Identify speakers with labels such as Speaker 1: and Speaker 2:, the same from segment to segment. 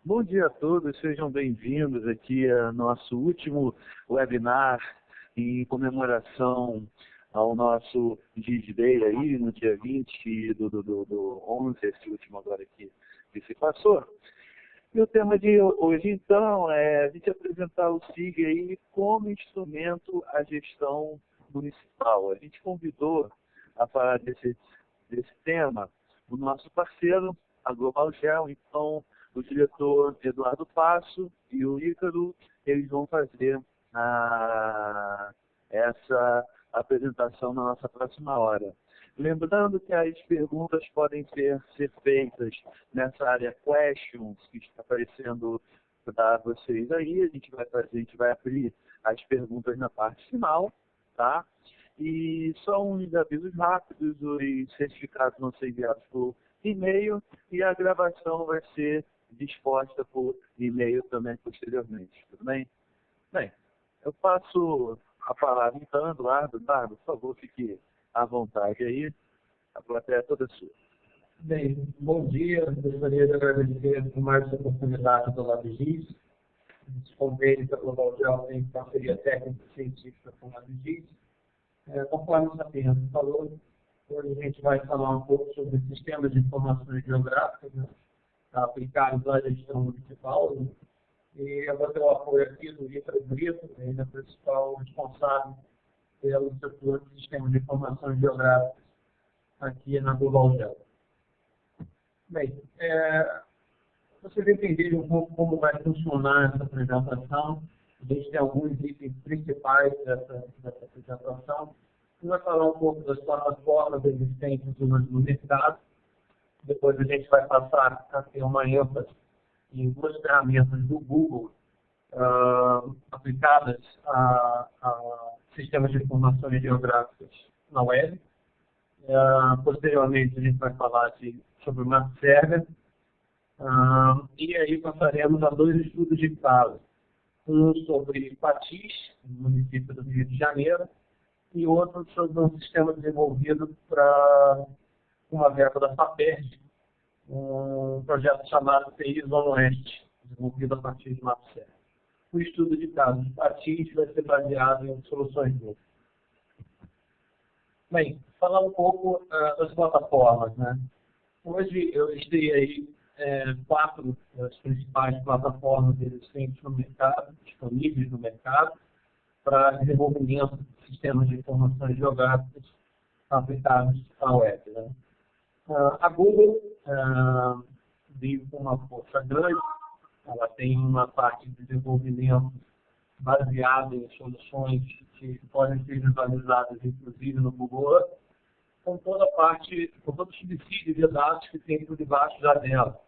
Speaker 1: Bom dia a todos, sejam bem-vindos aqui ao nosso último webinar em comemoração ao nosso Day aí, no dia 20 do 11, esse último agora aqui que se passou. E o tema de hoje, então, é a gente apresentar o SIG aí como instrumento à gestão municipal. A gente convidou a falar desse tema o nosso parceiro, a Global Gel. Então, o diretor Eduardo Passo e o Ícaro, eles vão fazer essa apresentação na nossa próxima hora. Lembrando que as perguntas podem ser feitas nessa área Questions, que está aparecendo para vocês aí. A gente vai abrir as perguntas na parte final, tá? E só uns avisos rápidos: os certificados vão ser enviados por e-mail e a gravação vai ser disposta por e-mail também posteriormente, tudo bem? Bem, eu passo a palavra então, Eduardo. Eduardo, por favor, fique à vontade aí, a plateia é toda sua.
Speaker 2: Bem, bom dia. Gostaria de agradecer por mais essa oportunidade do LabGIS. Esse convênio da Global Gel tem parceria técnica e científica com o LabGIS. Conforme o Sapiens falou, hoje a gente vai falar um pouco sobre sistemas de informações geográficas, né, aplicados à gestão municipal. Né, e eu vou ter o apoio aqui do Ícaro Brito, ele é o principal responsável pelo setor de sistemas de informações geográficas aqui na Global Gel. Bem, vocês entenderem um pouco como vai funcionar essa apresentação. A gente tem alguns itens principais dessa apresentação. A gente vai falar um pouco das plataformas existentes no mercado. Depois a gente vai passar a ter uma ênfase em duas ferramentas do Google aplicadas a sistemas de informações geográficas na web. Posteriormente a gente vai falar sobre o MapServer. E aí passaremos a dois estudos de caso. Um sobre Patis, no município do Rio de Janeiro, e outro sobre um sistema desenvolvido para uma verba da FAPERJ, um projeto chamado TI Zona Oeste, desenvolvido a partir de MapServer. O estudo de caso de Patis vai ser baseado em soluções Google. Bem, falar um pouco das plataformas, né? Hoje eu listei aí quatro das principais plataformas existentes no mercado, disponíveis no mercado, para desenvolvimento de sistemas de informações geográficas aplicados à web. Né? A Google vive com uma força grande, ela tem uma parte de desenvolvimento baseada em soluções que podem ser visualizadas, inclusive, no Google Earth, com todo o subsídio de dados que tem por debaixo da dela.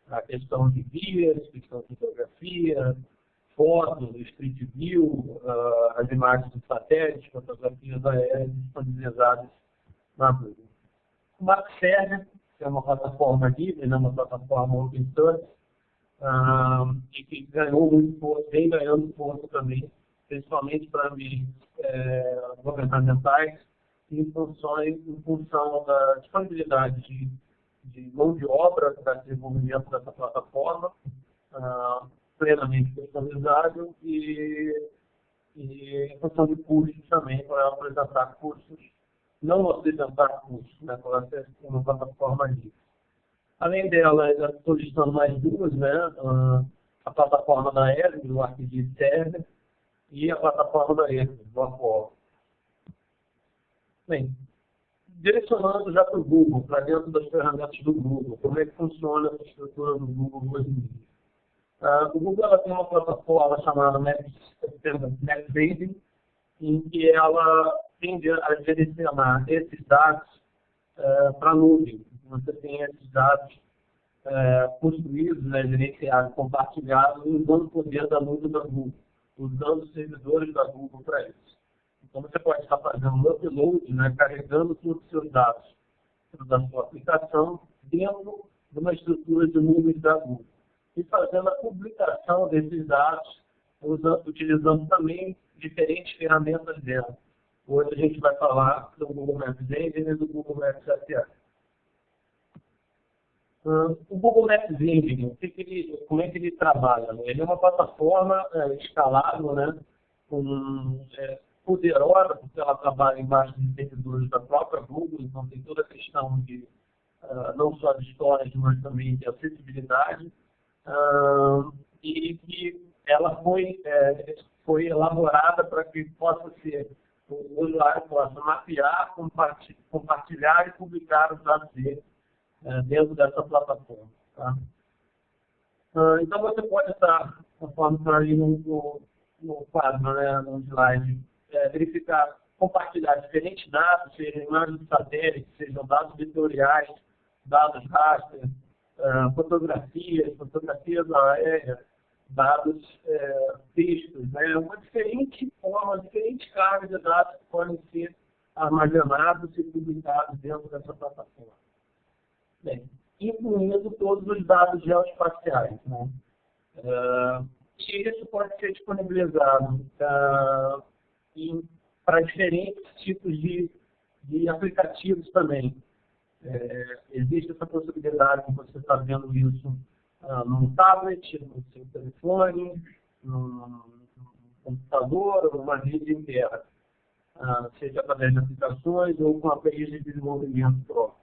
Speaker 2: A questão de guias, questão de fotografia, fotos, Street View, as imagens de satélite, fotografias aéreas disponibilizadas na Google. O MapServer, que é uma plataforma livre, né, uma plataforma open source, e que ganhou muito força, vem ganhando força também, principalmente para ambientes governamentais, em função da disponibilidade de mão de obra para desenvolvimento dessa plataforma, plenamente personalizável e em função de custos também, para apresentar cursos, não apresentar cursos, né, para ser uma plataforma livre. Além dela, eu estou listando mais duas, né, a plataforma da ESG, do ArcGIS Server, e a plataforma da ESG, do Apollo. Bem, direcionando já para o Google, para dentro das ferramentas do Google, como é que funciona a estrutura do Google hoje em dia. O Google ela tem uma plataforma chamada NetBasing, em que ela tende a direcionar esses dados para a nuvem. Você tem esses dados construídos, né, gerenciados, compartilhados, usando o poder da nuvem da Google, usando os servidores da Google para isso. Então, você pode estar fazendo um upload, né, carregando todos os seus dados da sua aplicação dentro de uma estrutura de nuvens da Google. E fazendo a publicação desses dados, utilizando também diferentes ferramentas dela. Hoje a gente vai falar do Google Maps Engine e do Google Maps API. O Google Maps Engine, como é que ele trabalha? Né? Ele é uma plataforma escalável, né? Poderosa, porque ela trabalha embaixo de servidores da própria Google, então tem toda a questão de não só de storage, mas também de acessibilidade. E que ela foi elaborada para que o usuário possa mapear, compartilhar e publicar os dados dele dentro dessa plataforma. Tá? Então você pode estar, conforme está ali no quadro, né, no slide, verificar, compartilhar diferentes dados, sejam imagens de satélite, sejam dados vetoriais, dados raster, fotografias aéreas, dados textos, né? Uma diferente forma, diferentes cargas de dados que podem ser armazenados e publicados dentro dessa plataforma. Bem, incluindo todos os dados geoespaciais, né? E isso pode ser disponibilizado para diferentes tipos de aplicativos também. Existe essa possibilidade de você estar vendo isso num tablet, no seu telefone, num computador ou numa rede inteira, seja através de aplicações ou com APIs de desenvolvimento próprio.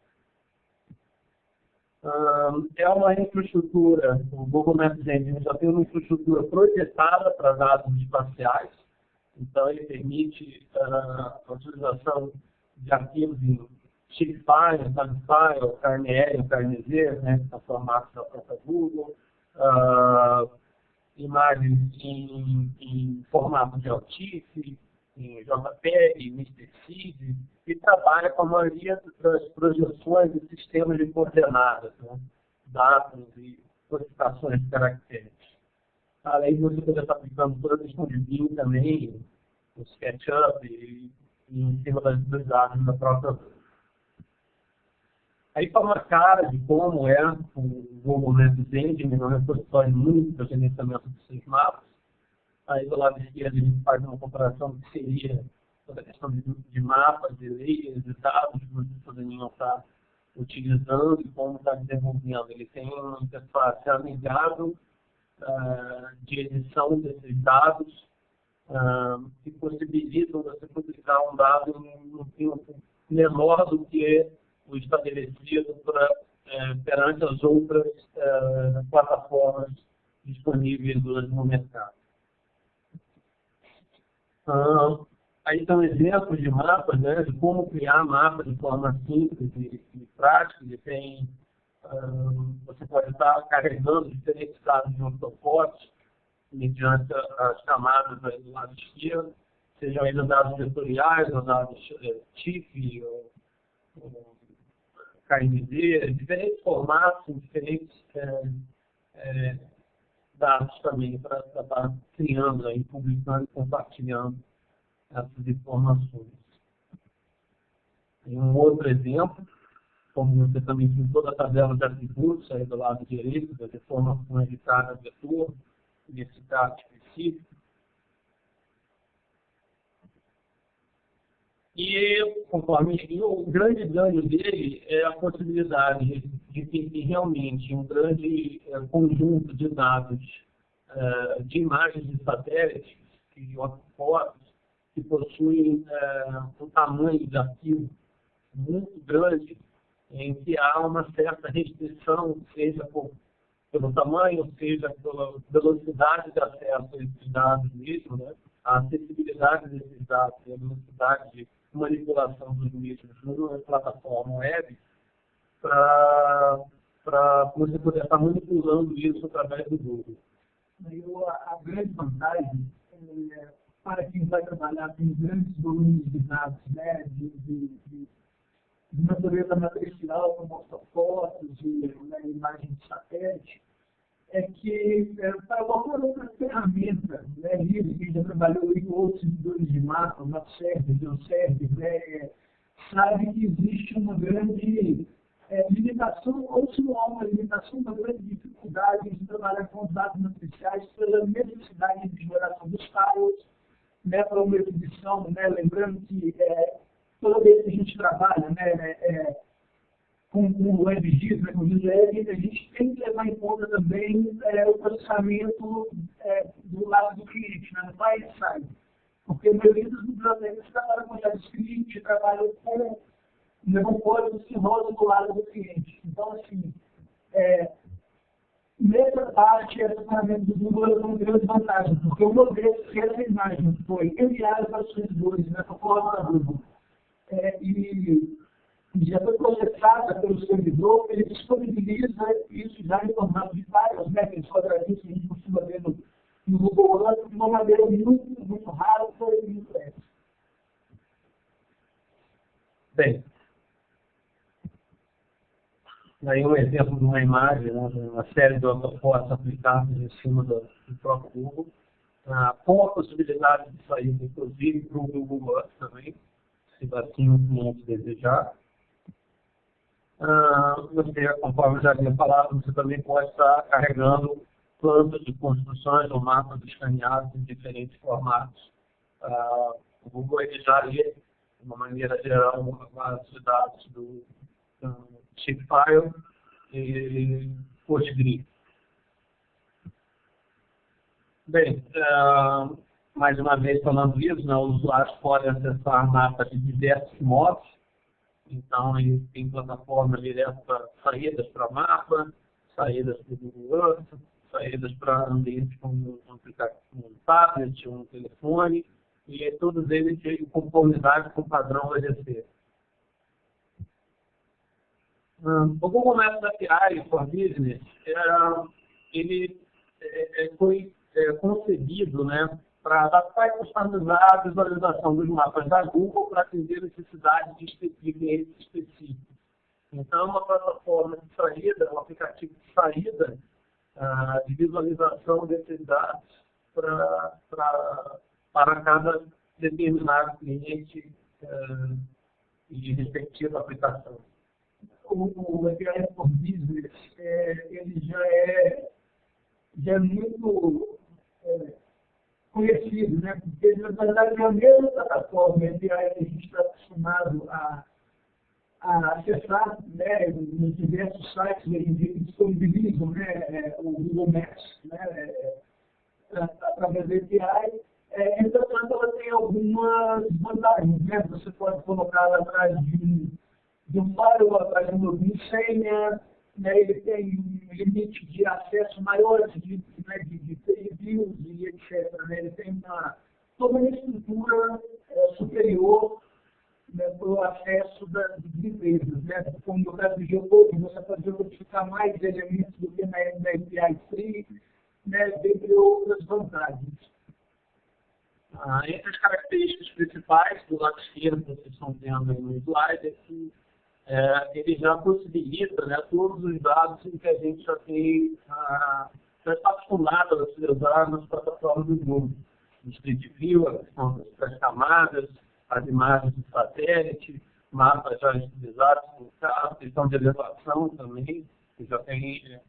Speaker 2: É uma infraestrutura, o Google Maps Engine já tem uma infraestrutura projetada para dados espaciais, então ele permite a utilização de arquivos em shapefile, timefile, KNL, KNZ, né, que são formatos da própria Google, imagens em formato de AUTIF, em JPEG, MrSeed, e trabalha com a maioria das projeções de sistemas de coordenadas, né, dados e codificações de caracteres. Além de você poder estar aplicando toda a questão de BIM também, o SketchUp e em cima dos dados da própria Google. Aí, para uma cara de como é o Google Maps Engine, no repositório único para gerenciamento dos seus mapas, aí do lado esquerdo a gente faz uma comparação do que seria toda a questão de mapas, de layers, de dados que você poderiam estar utilizando e como está desenvolvendo. Ele tem uma interface amigável de edição desses dados que possibilitam você publicar um dado num tempo menor do que o estabelecido perante as outras plataformas disponíveis no mercado. Aí estão exemplos de mapas, né, de como criar mapas de forma simples e prática. Você pode estar carregando diferentes dados de ortofotos mediante as camadas aí do lado esquerdo, sejam eles dados vetoriais, ou dados TIFF, ou KNZ, diferentes formatos, diferentes dados também para estar criando, aí, publicando e compartilhando essas informações. Tem um outro exemplo, como você também tem toda a tabela de atributos aí do lado direito, das informações de cada vetor, nesse caso específico. E, conforme o grande ganho dele é a possibilidade de ter realmente um grande conjunto de dados de imagens de satélites, de fotos, que possuem um tamanho de arquivo muito grande, em que há uma certa restrição, seja pelo tamanho, seja pela velocidade de acesso a esses dados mesmo, né? A acessibilidade desses dados, a velocidade de manipulação dos mesmos numa plataforma web, para você poder estar manipulando isso através do Google.
Speaker 3: A grande vantagem para quem vai trabalhar com grandes volumes de dados, né, de natureza matricial, como fotos, de imagens de satélite, é que para qualquer outra ferramenta, né, que já trabalhou em outros servidores de mapa, MapServer, GeoServer, né, sabe que existe uma grande limitação, ou se não há uma limitação, uma grande dificuldade de trabalhar com os dados matriciais pela necessidade de geração dos tiles, né, para uma exibição, né, lembrando que toda vez que a gente trabalha, né, com com o WebGIS, né, com o GIS, a gente tem que levar em conta também o processamento do lado do cliente, né, no client-side. Porque a maioria das bibliotecas trabalham com JavaScript, trabalham com um código que roda do lado do cliente. Então, assim, nessa parte, essa ferramenta do Google é uma grande vantagem, porque uma vez que essa imagem foi enviada para os servidores, nessa forma da Google, e já foi processada pelo servidor, ele disponibiliza isso já em formato de files, né, aqueles quadradinhos que a gente costuma ver no Google Earth, de uma maneira muito rápida e muito leve.
Speaker 2: Bem, aí um exemplo de uma imagem, né, uma série de autofotos aplicadas em cima do próprio Google, com a possibilidade de sair, inclusive, para o Google Earth também, se assim o cliente desejar. Você, conforme eu já havia falado, você também pode estar carregando planos de construções ou mapas escaneados em diferentes formatos. O Google ele já lê, de uma maneira geral, uma base de dados do Shapefile e Postgre. Bem, mais uma vez falando isso, né, os usuários podem acessar mapas de diversos modos. Então, ele tem plataforma direta para saídas para mapa, saídas para o Google Earth, saídas para ambientes como um tablet, um telefone, e todos eles têm conformidade com o padrão OGC. O Google Maps API for Business, ele foi concebido, né, para adaptar e customizar a visualização dos mapas da Google para atender necessidades de clientes específicos. Então, é uma plataforma de saída, um aplicativo de saída de visualização desses dados para cada determinado cliente e respectiva aplicação.
Speaker 3: O API for Business, ele já é muito conhecido, né? Porque, na verdade, é a mesma plataforma que a gente está acostumado a acessar, né, nos diversos sites que disponibilizam, né, o Google Maps, né, através da API. Entretanto, ela tem algumas vantagens, né? Você pode colocar ela atrás de um firewall, atrás de um login e senha, né? Ele tem um limite de acesso maior de previews e etc. Né? Ele tem toda uma estrutura superior, né, para o acesso das empresas. Né? Como no caso do jogo, você pode modificar mais elementos do que na API Free, né, dentre outras vantagens.
Speaker 2: Entre as características principais do lado esquerdo que vocês estão vendo aí no slide é que ele já possibilita, né, todos os dados que a gente já está acostumado a utilizar nas plataformas do Google. O Street View, as camadas, as imagens de satélite, mapas já utilizados por carro, questão de elevação também, que já tem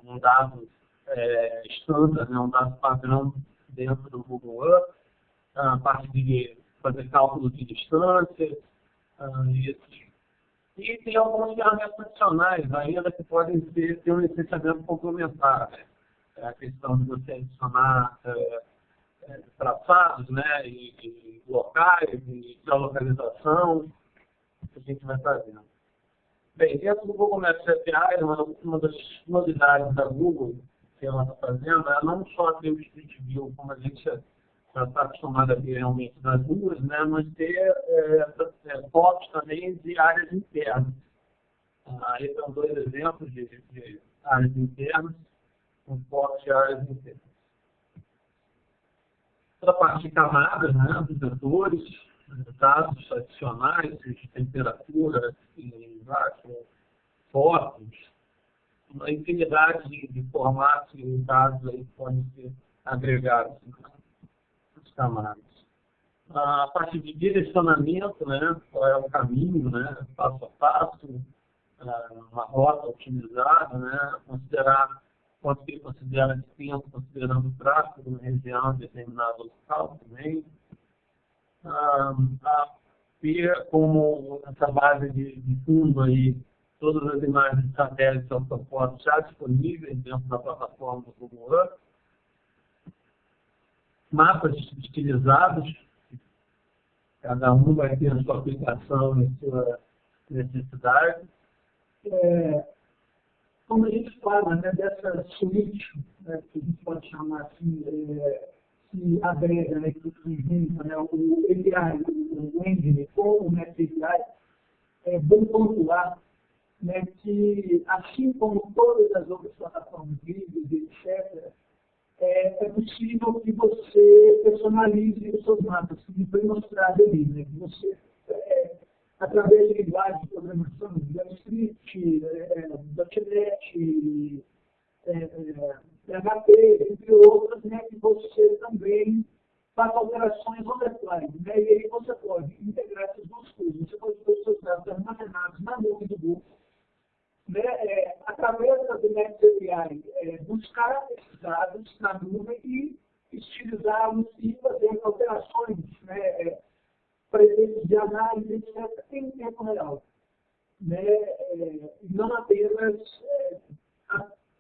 Speaker 2: um dado standard, né, um dado padrão dentro do Google Earth, a parte de fazer cálculo de distância, e tem algumas ferramentas adicionais ainda que podem ter um licenciamento complementar. Né? A questão de você adicionar traçados, né, e locais, e geolocalização, que a gente vai fazendo. Bem, dentro do Google Maps API, uma das novidades da Google que ela está fazendo é não só ter o Street View, como a gente já está acostumado a ver realmente nas ruas, né, mas ter fotos também de áreas internas. Aí são dois exemplos de áreas internas, com fotos de áreas internas. Toda a parte de camadas, né, dos vetores, dados adicionais, de temperatura, fotos, uma infinidade de formatos e dados aí que podem ser agregados nas camadas. A parte de direcionamento, né, qual é o caminho, né, passo a passo, uma rota otimizada, né, considerar quanto que ele considera de tempo, considerando o tráfego na região, determinado local também. A Inspira como essa base de fundo aí, todas as imagens de satélite ortofotos já disponíveis dentro da plataforma do Google Earth. Mapas estilizados, cada um vai ter a sua aplicação e sua necessidade.
Speaker 3: Como a gente fala, né, dessa suíte, né, que a gente pode chamar assim, que agrega, né, que junta, né, o API, o Engine com o Net API, é bom pontuar, né, que assim como todas as outras plataformas livres, etc., é possível que você personalize os seus mapas, que foi mostrado ali, né, que você, através de linguagem de programação, JavaScript, .NET, PHP, entre outras, né, que você também faz alterações on the fly, né, e aí você pode integrar essas duas coisas. Você pode ter os seus dados armazenados na nuvem do Google, né, através da Net API, buscar esses dados na nuvem e estilizá-los e fazer alterações, né, presentes de análise, etc., em tempo real. Né, não apenas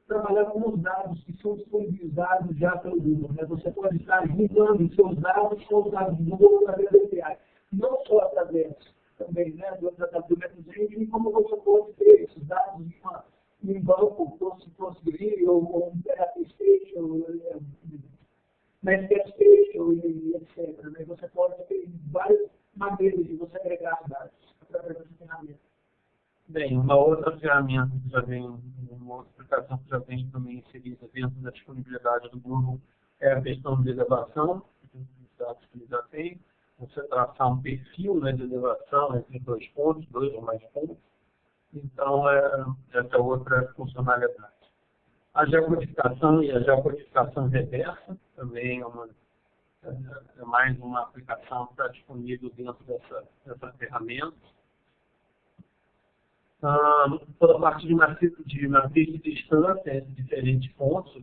Speaker 3: trabalhar com os dados que são disponibilizados já pelo Google. Né? Você pode estar juntando seus dados com os dados do Google através da API. Não só através também, né, do Engine, como você pode ter esses dados em um banco, PostgreSQL, ou um PHP Station, MySQL Station, etc. Né? Você pode ter várias maneiras de você agregar dados através dessa ferramenta.
Speaker 2: Bem, uma outra ferramenta que já vem, uma outra aplicação que já vem também inserida dentro da disponibilidade do Google é a questão de elevação, dos dados que ele já tem. Você traçar um perfil, né, de elevação entre dois ou mais pontos. Então, essa é outra funcionalidade. A geocodificação e a geocodificação reversa também é mais uma aplicação que está disponível dentro dessa ferramenta. Toda a parte de matriz de distância entre diferentes pontos,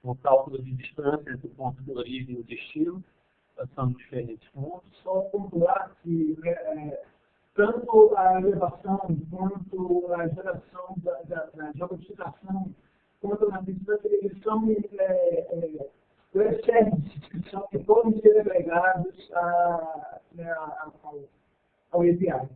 Speaker 2: o cálculo de distância entre o ponto de origem e o destino, são diferentes pontos.
Speaker 3: Só pontuar que tanto a elevação quanto a geração da geocodificação, quanto a distância, eles são services que podem ser agregados ao API.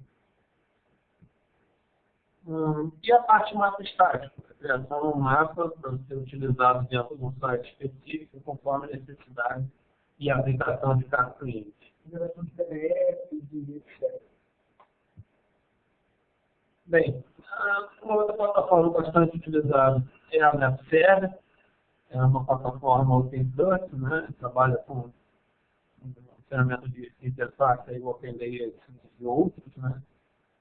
Speaker 2: E a parte mapa estático, a criação de um mapa para ser utilizado dentro de um site específico, conforme a necessidade e a aplicação de cada cliente.
Speaker 3: Geração de PDF, etc.
Speaker 2: Bem, uma outra plataforma bastante utilizada é a NetServer. É uma plataforma open source, né? Trabalha com ferramentas de interface, aí, OpenLayers e outros, né?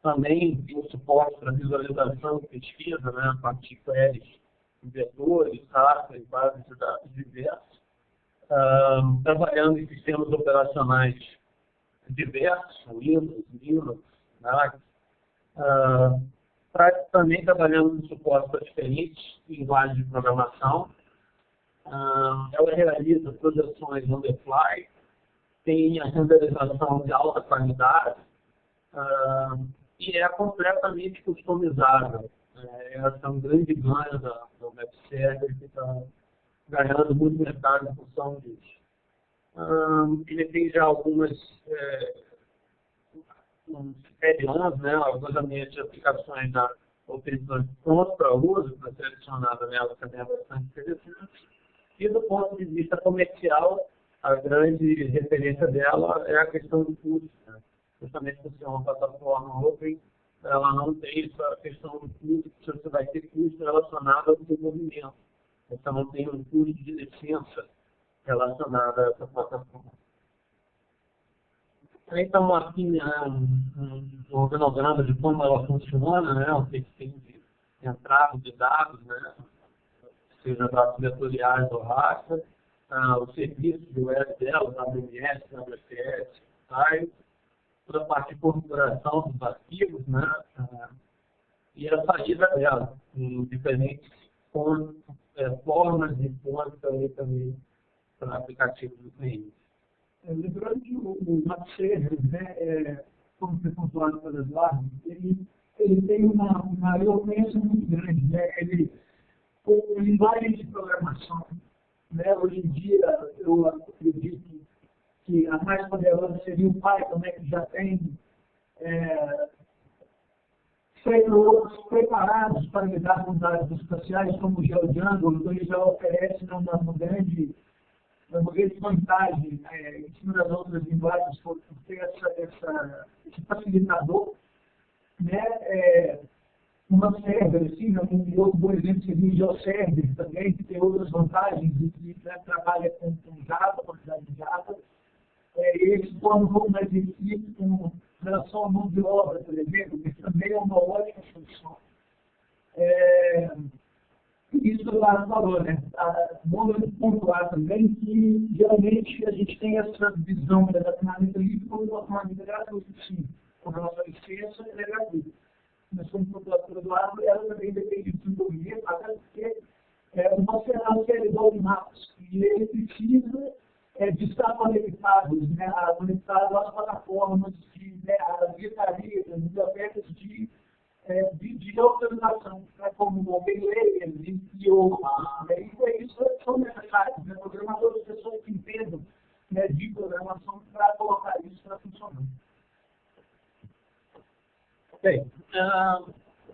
Speaker 2: Também tem o suporte para visualização e pesquisa, né? A partir de queries, vetores, raças, bases de dados diversos. Trabalhando em sistemas operacionais diversos, Windows, Linux, Mac. Também trabalhando no suporte para diferentes linguagens de programação. Ela realiza projeções on the fly, tem a renderização de alta qualidade e é completamente customizável. Essa é um grande ganho da NetServer, que está ganhando muito mercado em função disso. Ele tem já algumas add-ons, né, alguns ambientes de aplicações da OpenSource pronto para uso, para ser adicionada nela também é bastante interessante. E do ponto de vista comercial, a grande referência dela é a questão do custo. Né? Justamente por ser uma plataforma open, ela não tem essa questão do custo, se você vai ter custo relacionado ao desenvolvimento. Você não tem um custo de licença relacionado a essa plataforma. Então, aqui um organograma de como ela funciona, né? O que tem de entrada de dados, né? Seja dados vetoriais ou raça, o serviço de web dela, WMS, WFS, toda a parte de configuração dos arquivos, né? E a saída dela, em diferentes formas de fonte também para aplicativos do cliente.
Speaker 3: Lembrando que o NetServer, né, como foi pontuado pelo Eduardo, ele tem uma eloquência muito grande, né? Com linguagem de programação, né? Hoje em dia, eu acredito que a mais poderosa seria o Python, né? Que já tem frameworks preparados para lidar com dados espaciais, como o GeoDjungle, então ele já oferece uma grande vantagem em cima das outras linguagens por ter esse facilitador, né? Uma server, assim, um outro bom exemplo seria o GeoServer também, que tem outras vantagens, e trabalha com Java, quantidade de Java, e ele se torna um pouco mais difícil com relação ao mão de obra, por exemplo, que também é uma ótima solução. Isso o Eduardo falou, né? Bom pontuar também que geralmente a gente tem essa visão da ferramenta livre como uma ferramenta gratuita, sim. Com relação à licença, ela é gratuita. Mas como pontuado pelo Eduardo, ela também depende do desenvolvimento, até porque o nosso cenário é igual de mapas, e ele precisa de estar conectados, né? Conectado às plataformas, às guitarrias, às bibliotecas de autorização, né, como o OpenLayer, e outros. Isso são necessários, né, programadores, pessoas que entendam, né, de programação para colocar isso para funcionar.
Speaker 2: Ok.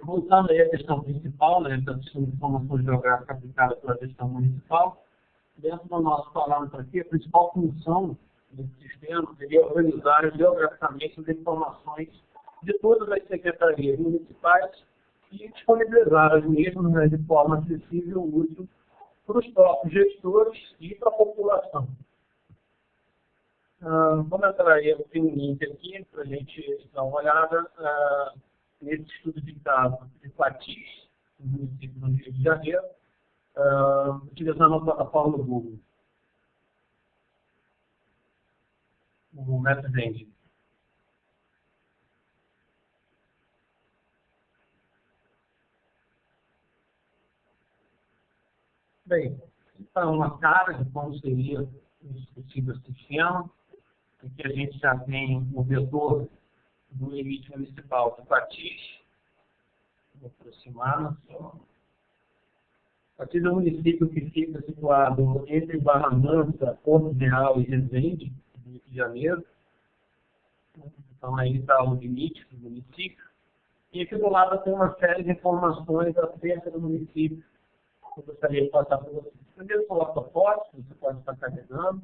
Speaker 2: Voltando aí à questão principal, né, da informação geográfica aplicada pela gestão municipal, dentro do nosso parâmetro aqui, a principal função desse sistema seria organizar geograficamente as informações de todas as secretarias municipais e disponibilizar as mesmas, né, de forma acessível e útil para os próprios gestores e para a população. Vamos entrar aí, eu tenho um link aqui para a gente dar uma olhada nesse estudo de caso de Patis, no município do Rio de Janeiro, utilizando a plataforma do Google. O Maps Engine. Bem, então, uma cara de como seria esse possível sistema, aqui a gente já tem o vetor do limite municipal de Patis. Vou aproximar só. Patis é um município que fica situado entre Barra Mansa, Porto Real e Resende, no Rio de Janeiro. Então, aí está o limite do município. E aqui do lado tem uma série de informações acerca do município. Eu gostaria de passar para vocês. Primeiro, o ortofoto, você pode estar carregando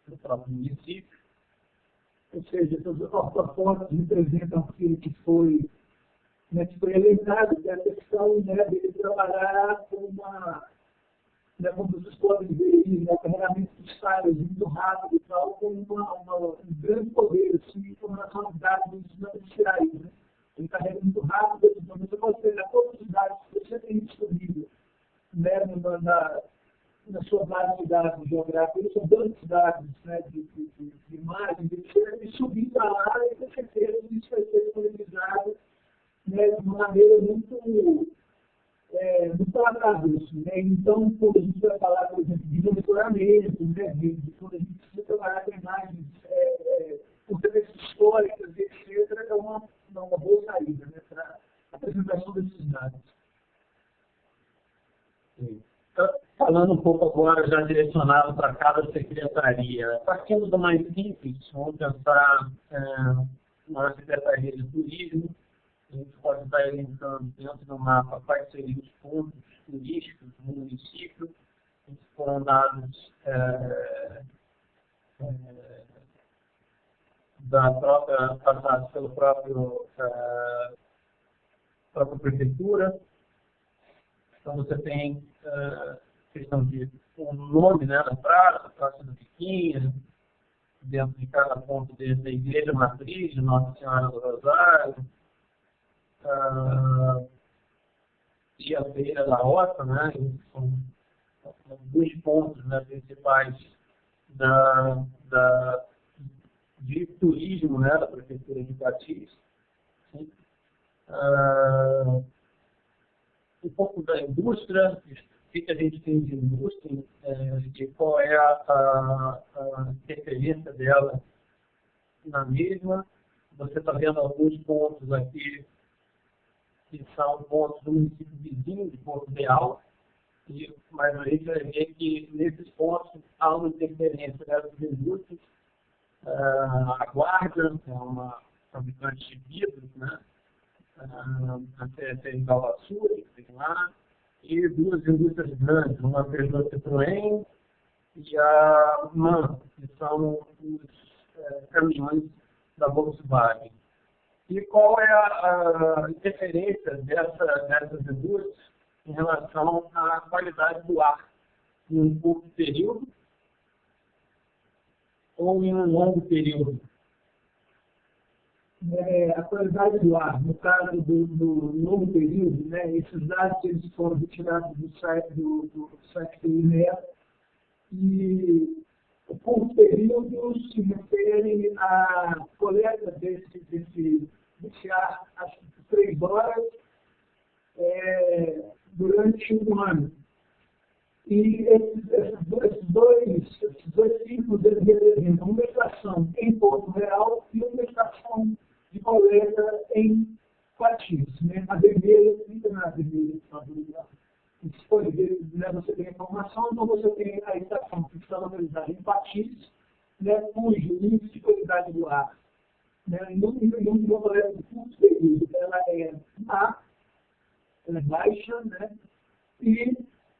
Speaker 2: no próprio município.
Speaker 3: Ou seja, os ortofotos representam aquilo que foi elencado, que é a questão, né, de trabalhar com como vocês podem ver aí, carregamento de files muito rápido e tal, com um grande poder assim, com relação aos dados iniciais. Né? Ele carrega muito rápido, então você pode pegar todos os dados que você tem disponível, né, na sua base de dados geográficos, são tantos dados, né, de imagens, e subir para lá e com certeza isso vai ser disponibilizado, né, de uma maneira muito agradável. Né? Então, quando a gente vai falar, por exemplo, de monitoramento, né, quando a gente precisa trabalhar com imagens por referências históricas, etc., é uma boa saída, né, para a apresentação desses dados.
Speaker 2: Sim. Falando um pouco agora, já direcionado para cada secretaria, partindo do mais simples, vamos pensar na Secretaria de Turismo. A gente pode estar elencando dentro do mapa quais seriam os pontos turísticos do município, que foram dados passados pela própria prefeitura. Então você tem questão de um nome, né, da Praça do Piquinha, dentro de cada ponto da Igreja Matriz de Nossa Senhora do Rosário, e a Feira da Rota, né, são dois pontos, né, principais de turismo, né, da Prefeitura de Patis. Um pouco da indústria, o que a gente tem de indústria, de qual é a referência dela na mesma, Você está vendo alguns pontos aqui, que são pontos do município vizinho de Porto Real, mas a gente vai ver que nesses pontos há uma interferência das indústrias. A Guarda, que é uma fabricante de vidros, né? Até em Galvaçu, tem lá, e duas indústrias grandes, uma Peugeot Citroën e a MAN, que são os caminhões da Volkswagen. E qual é a interferência dessas indústrias em relação à qualidade do ar em um curto período ou em um longo período?
Speaker 3: A qualidade do ar, no caso do longo período, né, esses dados eles foram retirados do site do INEA, e o curto período se refere à coleta desse ar, acho que 3 horas, durante um ano. E esses dois ciclos eles representam uma estação em Porto Real e uma estação de coleta em Quatis, né? A vermelha fica na vermelha. Né, você tem a informação, então você tem a estação que está localizada em Quatis, né, cujo índice de qualidade do ar, né, numa coleta de curto período, ela é baixa, né, e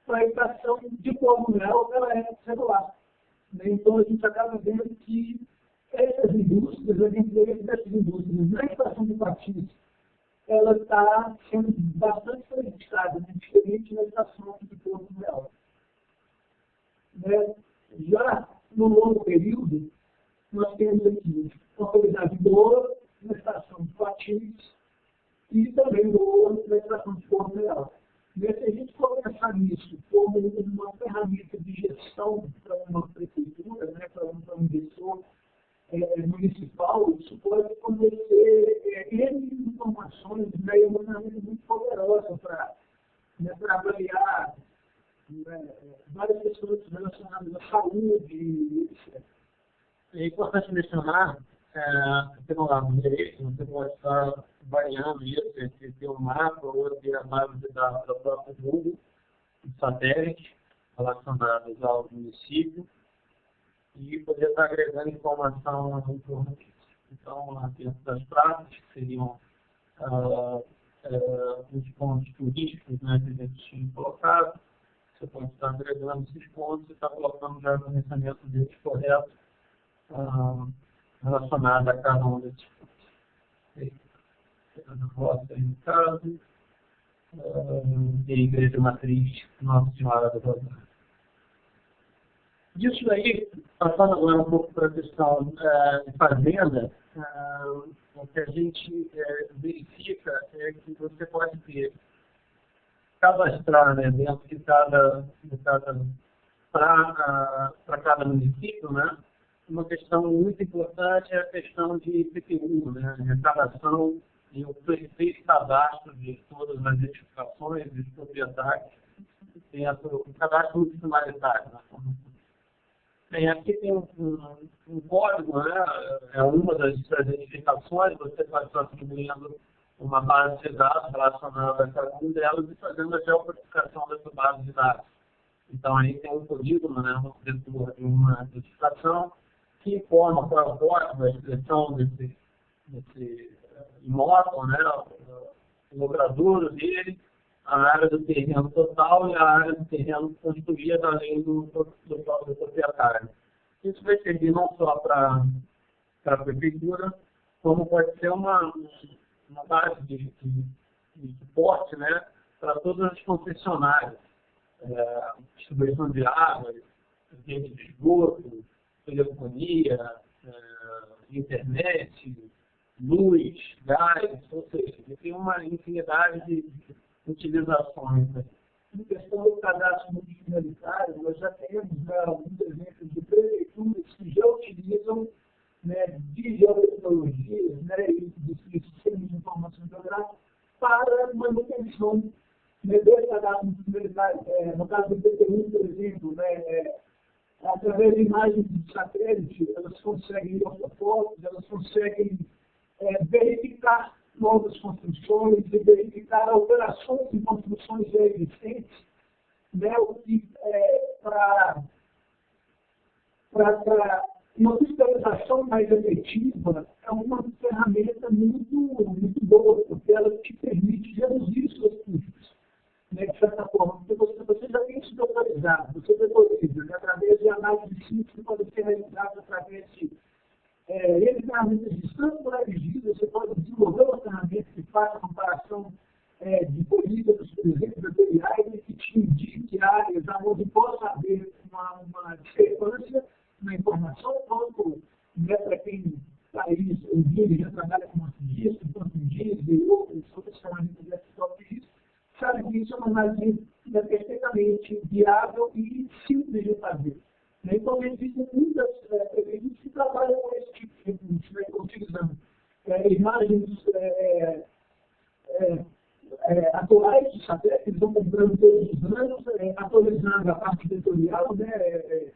Speaker 3: a estação de Porto Real ela é regular. Né? Então a gente acaba vendo que essas indústrias, a gente dessas indústrias na estação de Quatis, ela está sendo bastante prejudicada, né? Diferente da estação de Porto Real. Né? Já no longo período, nós temos aqui uma qualidade boa na estação de Quatis e também boa na estação de Porto Real. Se a gente for pensar nisso como uma ferramenta de gestão para uma prefeitura, né, para um gestor municipal, isso pode fornecer informações, né, uma ferramenta muito poderosa para avaliar várias questões relacionadas à saúde, etc.
Speaker 2: É importante mencionar que no lado direito você pode estar variando isso entre ter um mapa ou ter a base da própria Google, de satélite, relacionados ao município, e poder estar agregando informação em torno disso. Então, aqui das praças, que seriam os pontos turísticos, né, que a gente tinha colocado, você pode estar agregando esses pontos e estar colocando já o conhecimento deles correto, relacionado a cada um desses pontos. Roça em caso, e a Igreja Matriz Nossa Senhora da Rosário. Disso daí, passando agora um pouco para a questão de fazenda, o que a gente verifica é que você pode ter, cadastrar, né, dentro de para cada município, né, uma questão muito importante é a questão de PTU, né, arrecadação e o perfeito cadastro de todas as edificações, dos proprietários, dentro do cadastro multifuncionalitário. Bem, aqui tem um código, né, é uma das edificações, você vai estar atribuindo uma base de dados relacionada a cada uma delas e fazendo a geocodificação dessa base de dados. Então, aí tem um polígono, né, uma cobertura de uma edificação que informa qual é o código, a expressão desse imóvel, né, o logradouro dele, a área do terreno total e a área do terreno construída além do próprio proprietário. Isso vai servir não só para a prefeitura, como pode ser uma base de suporte, né, para todas as concessionárias, distribuição de água, rede de esgoto, telefonia, internet, luz, gás, ou seja, tem uma infinidade de utilizações.
Speaker 3: Em questão do cadastro multifuncionalitário, nós já temos alguns exemplos de prefeituras que já utilizam, né, de geotecnologias, né, e de sistemas de informação geográfica para manutenção, né, desse cadastro multifuncionalitário. No caso do PTU, por exemplo, né, através de imagens de satélite, elas conseguem fotos, elas conseguem verificar novas construções e verificar alterações em construções já existentes, né, o que para uma fiscalização mais efetiva é uma ferramenta muito boa, porque ela te permite reduzir seus custos, né, de certa forma, porque você já tem isso autorizado, você deposita, né, através de análise simples que pode ser realizada através de ferramentas de standardistas, você pode desenvolver uma ferramenta que faça a comparação de políticas, por exemplo, materiais, que te indique áreas onde possa haver uma discrepância na informação, quanto para quem país ou dia já trabalha com marketing, quanto dias e outras ferramentas de desktop, sabe que isso é uma análise perfeitamente viável e simples de fazer. Então, existem muitas equipes que trabalham com esse tipo de recursos, né, utilizando imagens atuais de satélite, eles vão comprando todos os anos, atualizando a parte vetorial, né,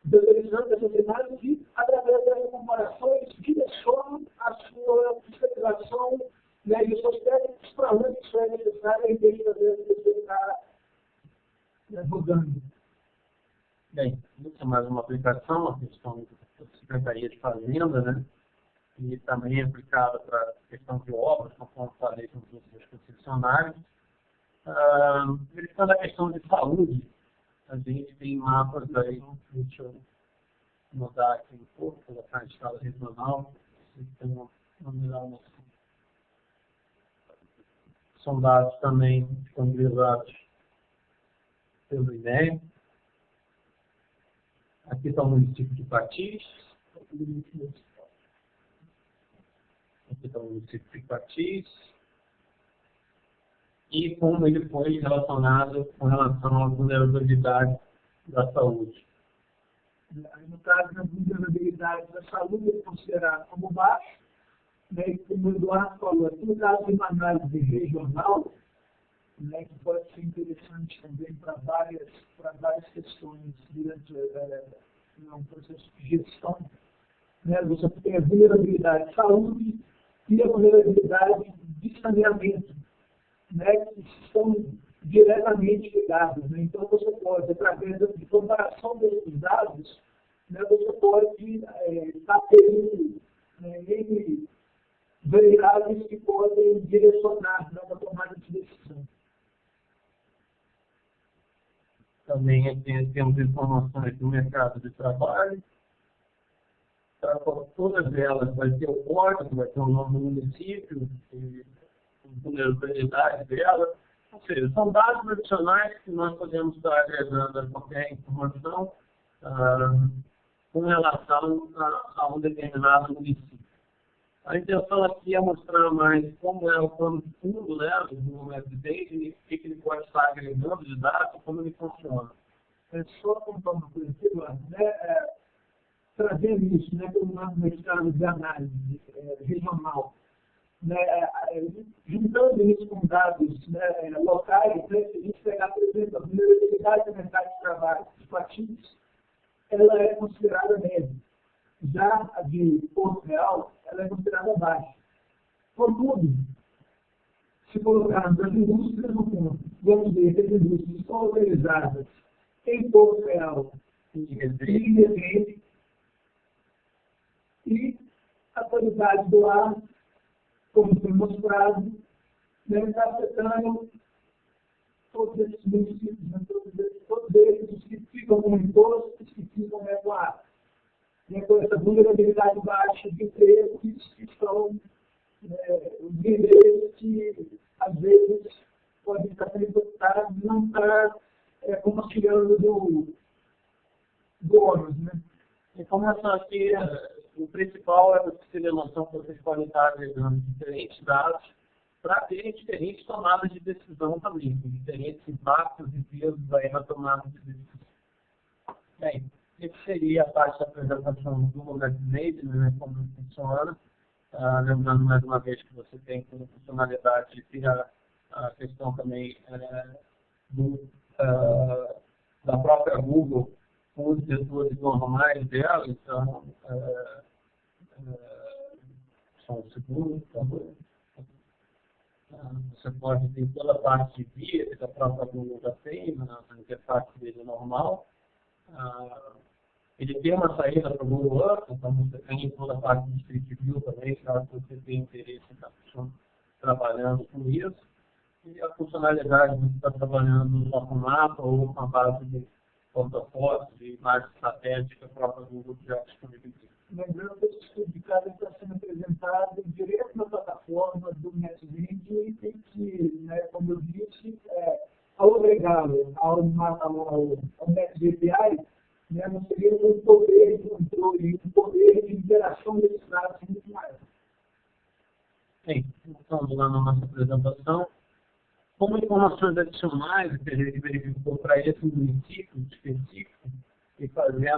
Speaker 3: valorizando essas imagens e, através das comparações, direcionam a sua fiscalização, né, e os seus técnicos para onde isso é necessário em vez de você estar rodando.
Speaker 2: Bem, isso é mais uma aplicação, a questão da Secretaria de Fazenda, né? E também é aplicada para a questão de obras, conforme falei com os concessionários. Verificando a questão de saúde, a gente tem mapas aí, deixa eu mudar aqui um pouco, colocar a escala regional, então, vamos dar uma. São dados também disponibilizados pelo INEM. Aqui está o município de Patis. Aqui está o município de Patis. E como ele foi relacionado com relação à vulnerabilidade da saúde.
Speaker 3: No caso da vulnerabilidade da saúde, é considerado como baixo, né, e como o Eduardo falou, aqui no caso de uma análise regional, né, que pode ser interessante também para várias questões durante um processo de gestão. Né, você tem a vulnerabilidade de saúde e a vulnerabilidade de saneamento, né, que estão diretamente ligados. Né? Então, você pode, através de comparação desses dados, né, você pode estar tendo variáveis que podem direcionar na tomada de decisão.
Speaker 2: Também temos informações do mercado de trabalho. Para todas elas vai ter o código, vai ter o nome do município, a vulnerabilidade dela. Ou seja, são dados adicionais que nós podemos estar agregando a qualquer informação com relação a um determinado município. A intenção aqui é mostrar mais como é o plano de fundo, né, do MSBase, e o que ele pode estar agregando de dados, como ele funciona.
Speaker 3: Só contando por isso, né, trazendo isso, né, como um mercado de análise regional, né, juntando isso com dados, né, locais, né, se a gente pegar, por exemplo, a vulnerabilidade do mercado de trabalho dos patinhos, ela é considerada média. Já a de Porto Real, ela é considerada baixa. Contudo, se colocarmos as indústrias no ponto, vamos ver que as indústrias estão organizadas em Porto Real e Resende, e a qualidade do ar, como foi mostrado, está afetando todos esses municípios, né? todos eles, os que ficam com imposto, os que ficam com ar. Com essa vulnerabilidade baixa de empregos que são os guerreiros que, às vezes, podem estar sendo não estar compartilhando do ônus. Né?
Speaker 2: Então, essa aqui, o principal é você ter noção que vocês podem estar agregando diferentes dados para terem diferentes tomadas de decisão também, com diferentes impactos e pesos aí na tomada de decisão. Bem, esse seria a parte da apresentação do MSBase, né, como funciona. Lembrando mais uma vez que você tem como funcionalidade de ter a questão também da própria Google com os setores normais dela, então som seguro. Você pode ter toda a parte de via, que a própria Google já tem, na interface dele normal. Ele tem uma saída para o Google Earth, então você tem toda a parte de Street View também, caso você tenha interesse em estar trabalhando com isso. E a funcionalidade de estar trabalhando só com mapa ou com a base de fotofotos, de imagens satélites que a própria Google já disponibiliza.
Speaker 3: Lembrando que esse estudo de caso está sendo apresentado direto na plataforma do NetVid e tem que, né, como eu disse, ao agregá-lo ao NetVid API, né, nós teríamos um poder de controle, um poder de interação desses dados muito maior.
Speaker 2: Bem, então, vamos lá na nossa apresentação. Como informações adicionais que a gente verificou para esse município específico, e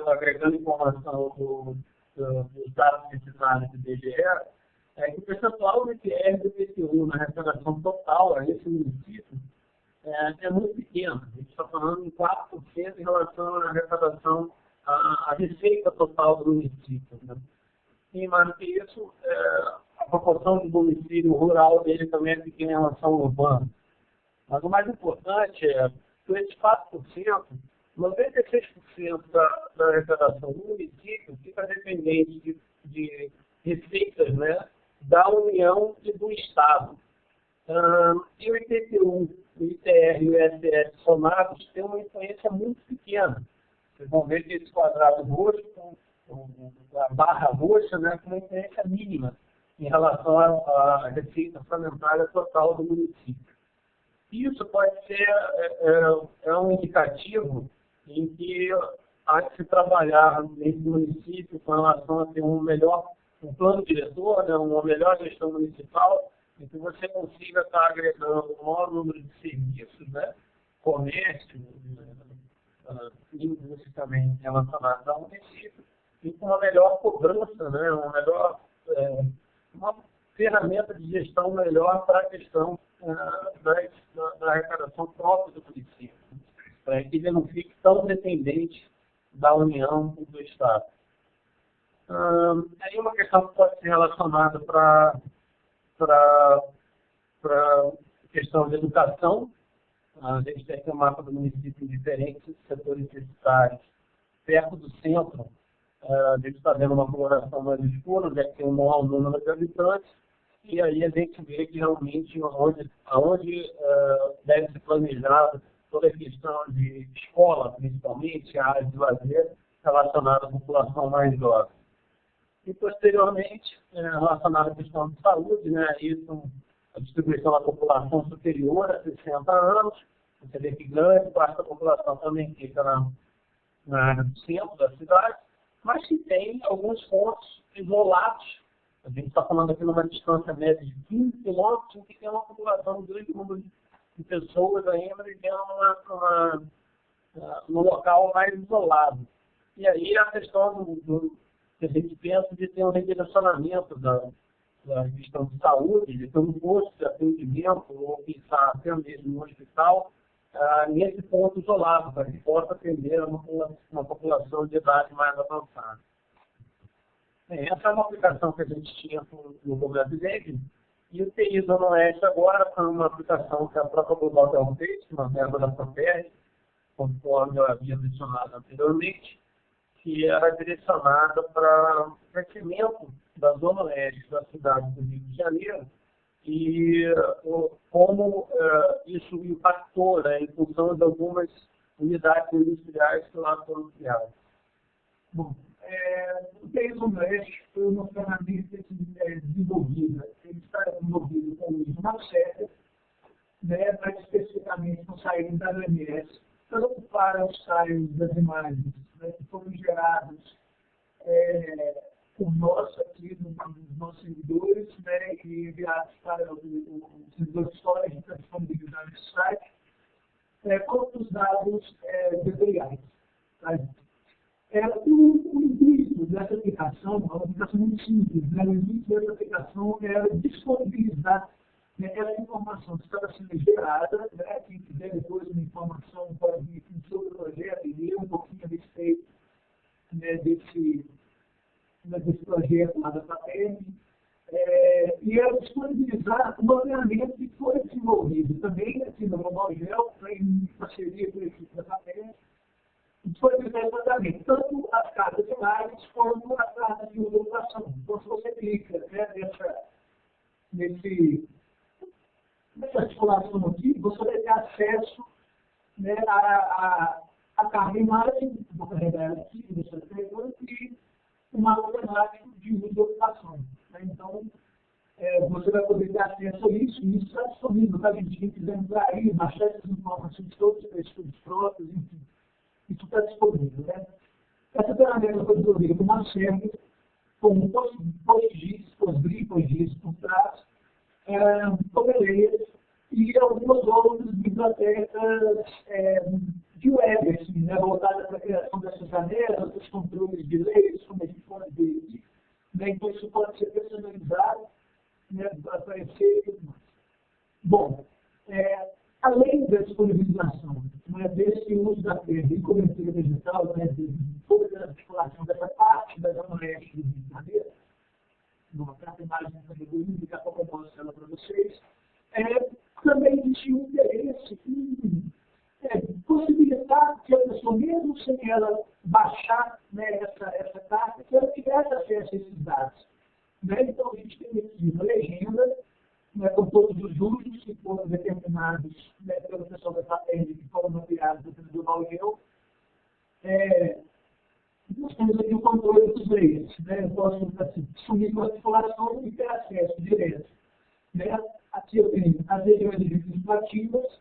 Speaker 2: agregando informação dos dados necessários do DGE, é que o percentual do ITR do IPTU na arrecadação total a esse município é muito pequeno. A gente está falando em 4% em relação à arrecadação, à receita total do município. Né? E mais do que isso, a proporção do município rural dele também é pequena em relação ao urbano. Mas o mais importante é que esses 4%, 96% da arrecadação do município fica dependente de receitas, né, da União e do Estado. E o IPTU, o ITR e o ISS somados têm uma influência muito pequena. Vocês vão ver que esse quadrado roxo, a barra roxa, né, com uma influência mínima em relação à receita orçamentária total do município. Isso pode ser um indicativo em que há de se trabalhar nesse município com relação a ter um plano diretor, né, uma melhor gestão municipal, em que você consiga estar agregando um maior número de serviços, né, comércio, indústria também relacionados ao município, e com uma melhor cobrança, né, uma ferramenta de gestão melhor para a questão da arrecadação própria do município, para que ele não fique tão dependente da União e do Estado. Aí uma questão que pode ser relacionada para a questão de educação. A gente tem aqui um mapa do município em diferentes setores universitários, perto do centro. A gente está vendo uma coloração mais escura, onde é que tem um maior número de habitantes, e aí a gente vê que realmente onde deve ser planejada toda a questão de escola, principalmente, a área de lazer relacionada à população mais idosa. E, posteriormente, relacionada à questão de saúde, né, isso, a distribuição da população superior a 60 anos, você vê que grande parte da população também fica na área do centro da cidade, mas que tem alguns pontos isolados. A gente está falando aqui numa distância média de 15 quilômetros, em que tem uma população de grande número de pessoas ainda vivendo num local mais isolado. E aí a questão que a gente pensa de ter um redirecionamento da questão de saúde, de ter um posto de atendimento, ou pensar até mesmo no hospital, nesse ponto isolado, para que possa atender uma população de idade mais avançada. Essa é uma aplicação que a gente tinha no Google Verde, e o TI Zona Oeste agora foi uma aplicação que a própria Global fez, uma verba da Proper, conforme eu havia mencionado anteriormente, que era direcionada para o crescimento da Zona Oeste da cidade do Rio de Janeiro e como isso impactou, né, em função de algumas unidades industriais que lá foram criadas.
Speaker 3: Bom, o TI Zona Oeste foi uma ferramenta desenvolvida, ele está desenvolvido com o Ismael Serra, né, mais especificamente com saídas da AMS, tanto para os saios das imagens, né, que foram gerados por nós aqui, nos nossos servidores, né, e enviados para os servidores de storage que estão disponibilizados no site, quanto os dados vetoriais. Tá? O intuito dessa aplicação, uma aplicação muito simples, né? O intuito dessa aplicação era disponibilizar essa informação que estava sendo gerada, né? Quem quiser depois uma informação pode vir sobre o projeto e ler um pouquinho a respeito, né, desse projeto lá da PAPERM, um mapeamento que foi desenvolvido também aqui no Global Gel, em parceria com a equipe da FAPESP, foi feito exatamente tanto as cartas de imagens como as cartas de ocupação. Então, se você clica, né, nessa articulação aqui, você vai ter acesso, né, a carta de imagem, vou carregar ela aqui, deixa eu ver, e o mapa temático de uso de ocupação. Né? Então, você vai poder ter acesso a isso, e isso está disponível, tá? Quem quiser entrar aí, baixar essas informações todas, estudos próprios, enfim. Isso está disponível, né? Essa ferramenta foi desenvolvida por uma série com um PostGIS por trás, Comeleias e algumas outras bibliotecas de web, assim, né, voltadas para a criação dessas janelas, dos controles de leis, como a gente pode ver. Né? Então, isso pode ser personalizado, né, para aparecer e tudo mais. Bom, além da disponibilização, né, desse uso da perda em cobertura vegetal, né, de toda a articulação dessa parte da zona leste do Rio de Janeiro, numa carta imagem que daqui a pouco eu mostro ela para vocês, também existe um interesse em possibilitar que a pessoa, mesmo sem ela baixar, né, essa carta, que ela tivesse acesso a esses dados. Né? Então, a gente tem aqui uma legenda, né, com todos os usos que foram determinados, né, pelo pessoal da FAPESP, que foram mapeados do Valgel. Nós temos aqui o controle dos layers. Né? Eu posso sumir com a articulação e ter acesso direto. Né? Aqui eu tenho as regiões legislativas,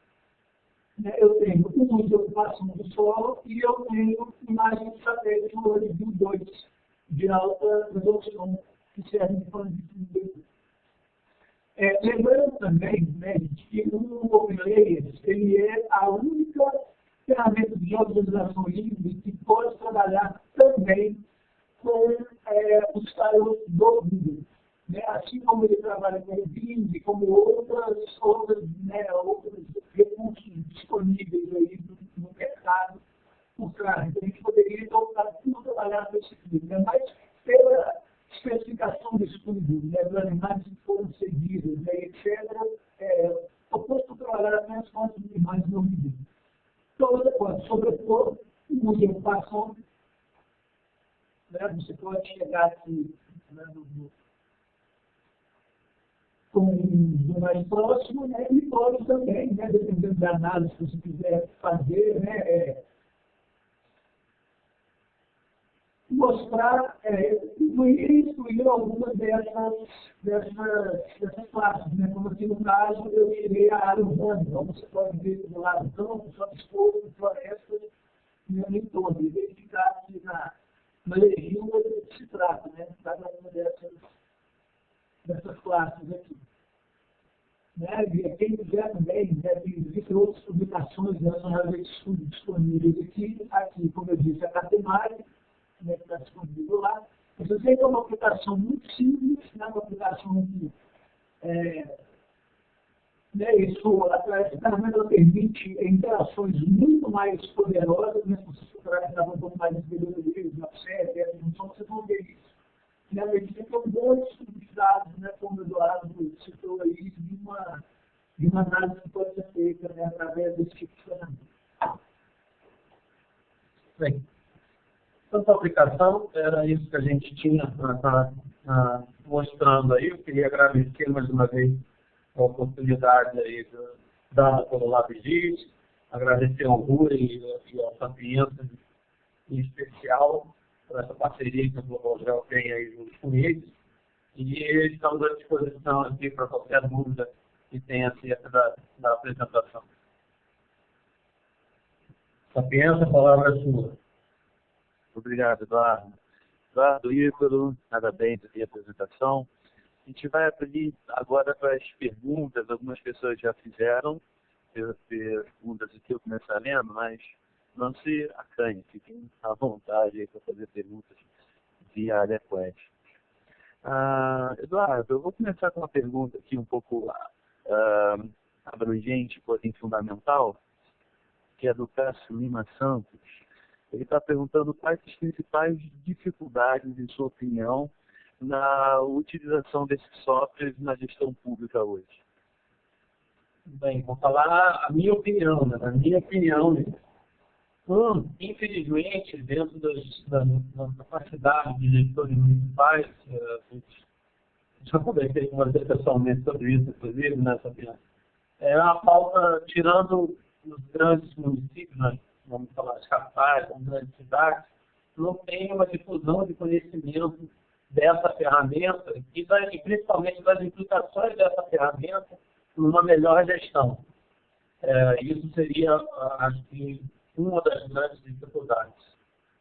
Speaker 3: né? Eu tenho o uso de ocupação do solo e eu tenho imagens de satélite no Review 2 de alta resolução, que servem de plano de. Lembrando também, né, que o OpenLayers, ele é a única ferramenta de organização livre que pode trabalhar também com os stylos do Google. Né? Assim como ele trabalha com o Bing, como outros recursos disponíveis aí no mercado por trás. Então, a gente poderia então tudo trabalhar com esse livro, né? Mas pela especificação desse estudo, né, das imagens que foram seguidas, né, etc., oposto trabalhar apenas com as imagens não medidas. Então, você pode sobrepor o uso de ocupação, né, você pode chegar aqui, né, com o mais próximo, né, e pode também, né, dependendo da análise que você quiser fazer, né, mostrar, incluir algumas dessas classes, né? Como aqui no caso, eu tirei a área urbana. Então, você pode ver do lado campo, só escuro, florestas, e o entorno. E verificar aqui na legenda do que se trata, né? Cada uma dessas classes aqui. Né? E quem quiser também, né, existem outras publicações relacionadas a estudos disponíveis aqui, como eu disse, a Catemari, né, que está disponível lá. Você tem uma aplicação muito simples, né, uma aplicação que isso, através da ferramenta, permite interações muito mais poderosas, né, se você trabalhar um pouco mais de desenvolvimento, na série, então vocês vão ver isso. Né, a gente tem um bom estudo de dados, né, como o Eduardo citou aí, de uma análise que pode ser feita, né, através desse tipo de ferramenta.
Speaker 2: Bem. Então, a aplicação, era isso que a gente tinha mostrando aí. Eu queria agradecer mais uma vez a oportunidade aí dada pelo LabGIS, agradecer ao Rui e ao Sapienza, em especial, por essa parceria que o Global Gel tem aí junto com eles. E estamos à disposição aqui para qualquer dúvida que tenha acerca da apresentação. Sapienza, a palavra é sua.
Speaker 1: Obrigado, Eduardo. Eduardo, Ícaro, parabéns pela apresentação. A gente vai abrir agora para as perguntas. Algumas pessoas já fizeram perguntas aqui, eu começar lendo, mas não se acanhe, fiquem à vontade para fazer perguntas via área quest. Eduardo, eu vou começar com uma pergunta aqui um pouco abrangente, porém fundamental, que é do Cássio Lima Santos. Ele está perguntando quais as principais dificuldades, em sua opinião, na utilização desses softwares na gestão pública hoje.
Speaker 2: Bem, vou falar a minha opinião, né? A minha opinião, né? Infelizmente, dentro da capacidade de gestores municipais, já conversei com você pessoalmente sobre isso, inclusive, né, Fabiana? É uma falta, tirando os grandes municípios, né, vamos falar as capitais, as grandes cidades, não tem uma difusão de conhecimento dessa ferramenta e principalmente das implicações dessa ferramenta numa melhor gestão. Isso seria, acho que, uma das grandes dificuldades.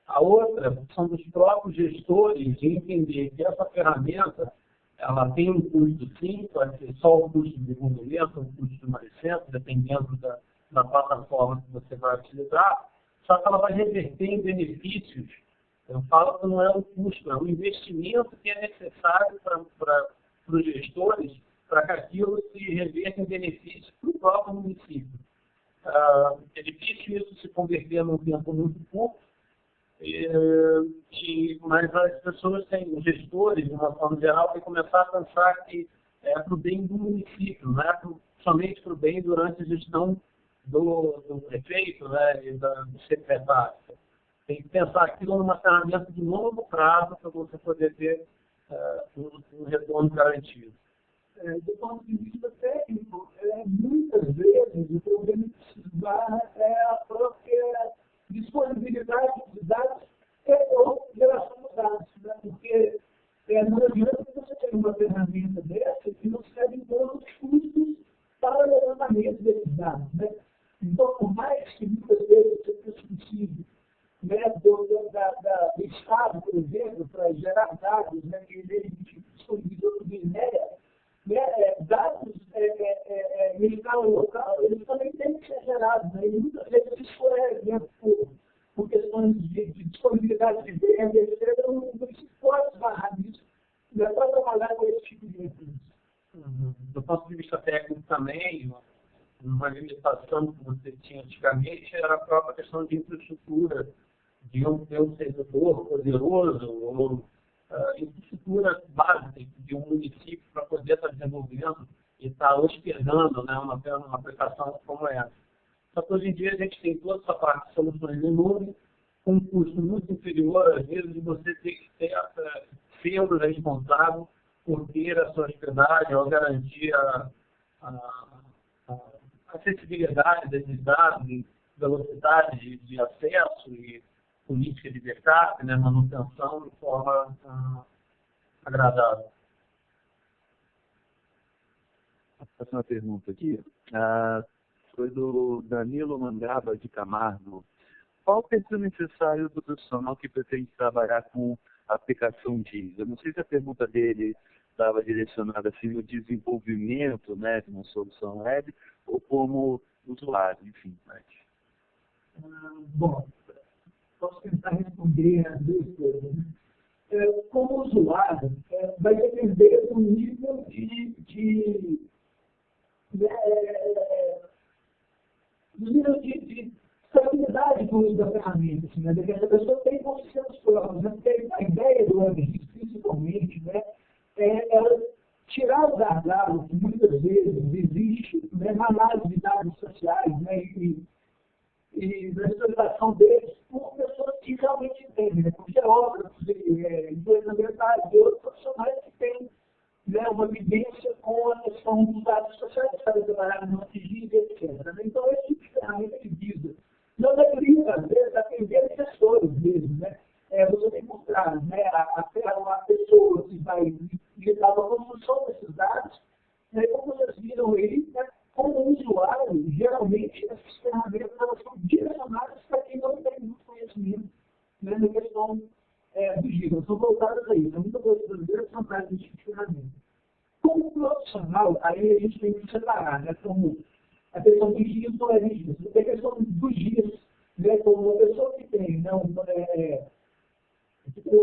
Speaker 2: A outra são dos próprios gestores de entender que essa ferramenta ela tem um custo, sim, pode ser só o custo de desenvolvimento, o custo de uma licença, dependendo da plataforma que você vai utilizar, só que ela vai reverter em benefícios. Eu falo que não é um custo, é um investimento que é necessário para os gestores para que aquilo se reverta em benefício para o próprio município. É difícil isso se converter num tempo muito curto, mas as pessoas têm, os gestores, de uma forma geral, têm que começar a pensar que é para o bem do município, não é somente para o bem durante a gestão do prefeito, né, e do secretário. Tem que pensar aquilo numa ferramenta de longo prazo para você poder ter um retorno garantido.
Speaker 3: Do ponto de vista técnico, muitas vezes o problema que se dá é a própria disponibilidade de dados ou geração de dados, né? Porque não adianta você ter uma ferramenta dessa que não serve em todos os custos para o levantamento desses dados, né? Então, por mais que muitas vezes você precise, né, do Estado, por exemplo, para gerar dados, né, que ele disponibilizou do INEA, dados em escala local, eles também têm que ser gerados, né? E muitas vezes isso por questões de disponibilidade de venda, etc., não se pode esbarrar nisso, não é para trabalhar com esse tipo de recurso.
Speaker 2: Do ponto de vista técnico também, uma limitação que você tinha antigamente era a própria questão de infraestrutura, de ter um servidor poderoso, ou infraestrutura básica de um município para poder estar desenvolvendo e estar hospedando, né, uma aplicação como essa. Só que hoje em dia a gente tem toda essa parte de soluções em nuvem, com um custo muito inferior, às vezes, de você ter que ser o responsável por ter a sua hospedagem ou garantir a acessibilidade desses dados, velocidade de acesso e política de backup, né, manutenção de forma agradável.
Speaker 1: A próxima pergunta aqui foi do Danilo Mangaba de Camargo. Qual o perfil necessário do profissional que pretende trabalhar com a aplicação DIS? Eu não sei se a pergunta dele estava direcionada assim no desenvolvimento, né, de uma solução web ou como usuário, enfim. Mas...
Speaker 3: Bom, posso tentar responder as duas coisas. Né? Como usuário, vai depender do nível de estabilidade do uso da ferramenta. Assim, né? A pessoa tem consciência próprios, né? Tem a ideia do WebGIS, principalmente, né? Ela tirar o gargalo que muitas vezes existe, né, na análise de dados sociais, né? E na visualização deles por pessoas que realmente entendem, né? Por geógrafos, empresas ambientais e outros profissionais que têm, né, uma vivência com a questão dos dados sociais, sabe, trabalhar no ArcGIS, etc. Então, esse tipo de ferramenta que visa, não deveria, às vezes, atender gestores mesmo, né? Você tem que mostrar, né, a pessoa que vai lidar com a construção desses dados, né, como vocês viram aí, né, como usuário, geralmente, essas ferramentas elas são direcionadas para quem não tem muito conhecimento, né, na questão do GIS, são voltadas a isso. Muitas das brasileiras são para esse tipo de ferramenta. Como profissional, aí a gente tem que separar, né, como a questão do GIS não é GIS, a questão do GIS, né, como uma pessoa que tem, né, o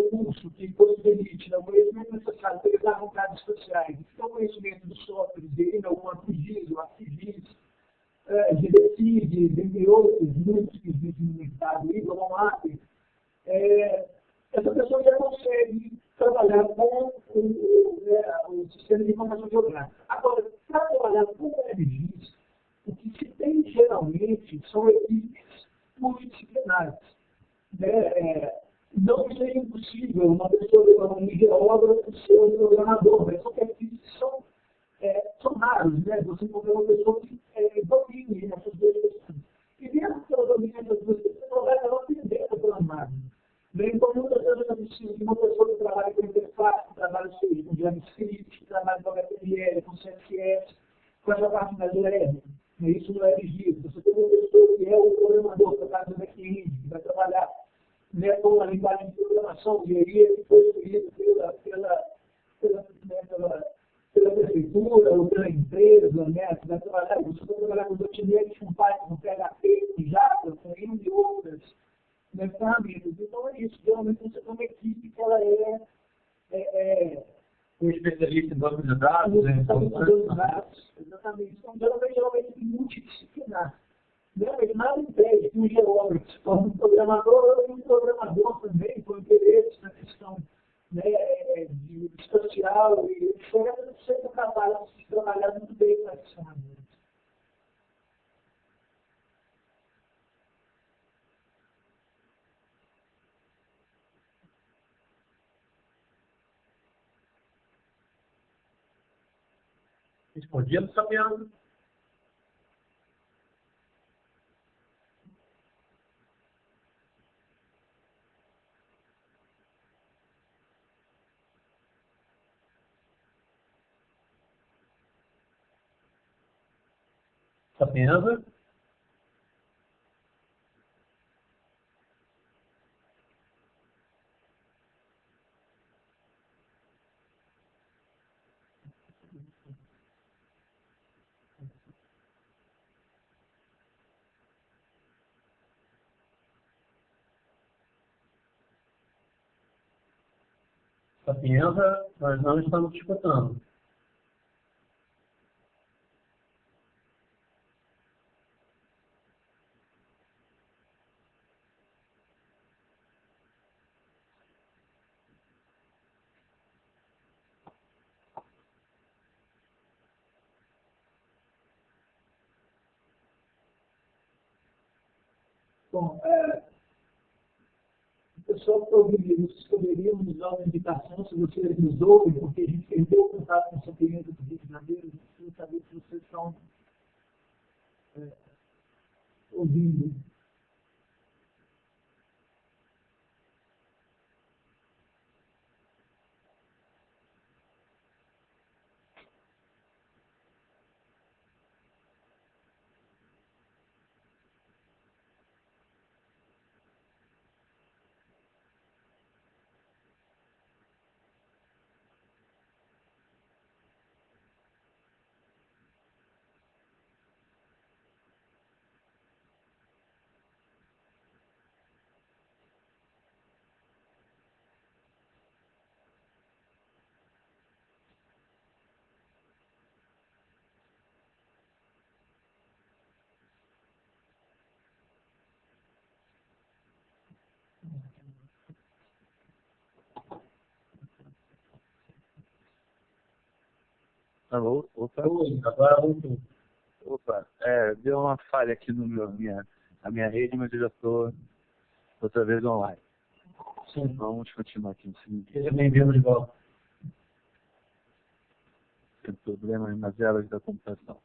Speaker 3: curso que possibilite, né, o conhecimento necessário para lidar com dados sociais, então o conhecimento dos softwares dele, né, o ArcGIS, o ArcGIS, GDCID, dentre outros, muitos que existem no mercado, o ONAP, essa pessoa já consegue trabalhar com o sistema de informação geográfica. Agora, para trabalhar com o WebGIS, o que se tem geralmente são equipes multidisciplinares. Né? Não seria impossível uma pessoa, um geógrafo, ser um programador, mas são perfis que são raros, né? Você encontra uma pessoa que domine essas duas questões. E mesmo que ela domine essas duas questões, ela vai aprender a programar. Então, muitas vezes eu preciso de uma pessoa que trabalha com interface, que trabalha com JavaScript, que trabalha com HTML, com CSS, com essa parte mais leve. Isso não é exigido. Você tem uma pessoa que é o programador, que trabalha no back-end, que vai trabalhar com a linguagem de programação, e aí ele foi escolhido pela prefeitura ou pela empresa, né? Você vai trabalhar, você vai trabalhar com .NET, com Python, com PHP, com Java, com N e outras ferramentas. Então é isso. Geralmente você tem uma equipe que ela
Speaker 2: um especialista em banco de dados, né?
Speaker 3: Exatamente. Então, geralmente multidisciplinar. Mas nada impede que um geógrafo se torne um programador e um programador também, com interesse na questão, né, de espacial e sempre capaz de trabalhar muito bem com essas ferramentas.
Speaker 2: Respondido, Sabiano? Sapienza? Sapienza, nós não estamos escutando.
Speaker 3: Bom, o pessoal que ouviu isso, poderíamos nos dar uma indicação se vocês nos ouvem, porque a gente perdeu o contato com essa cliente do Rio de Janeiro, a gente precisa saber se vocês estão ouvindo.
Speaker 1: Alô? Opa.
Speaker 2: Agora voltou.
Speaker 1: Opa, deu uma falha aqui na minha rede, mas eu já estou outra vez online.
Speaker 2: Sim.
Speaker 1: Vamos continuar aqui em cima.
Speaker 2: Seja bem-vindo de volta.
Speaker 1: Tem problemas nas elas da computação.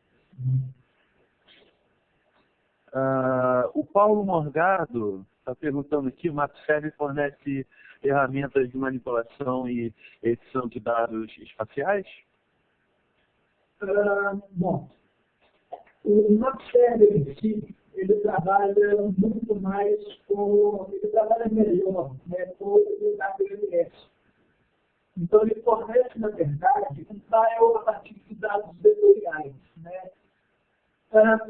Speaker 1: O Paulo Morgado está perguntando aqui, o MapServe fornece ferramentas de manipulação e edição de dados espaciais?
Speaker 3: Bom, o MapServe em si, ele trabalha muito mais ele trabalha melhor, né, com o AWS. Então, ele fornece, na verdade, um file a partir de dados vetoriais, né.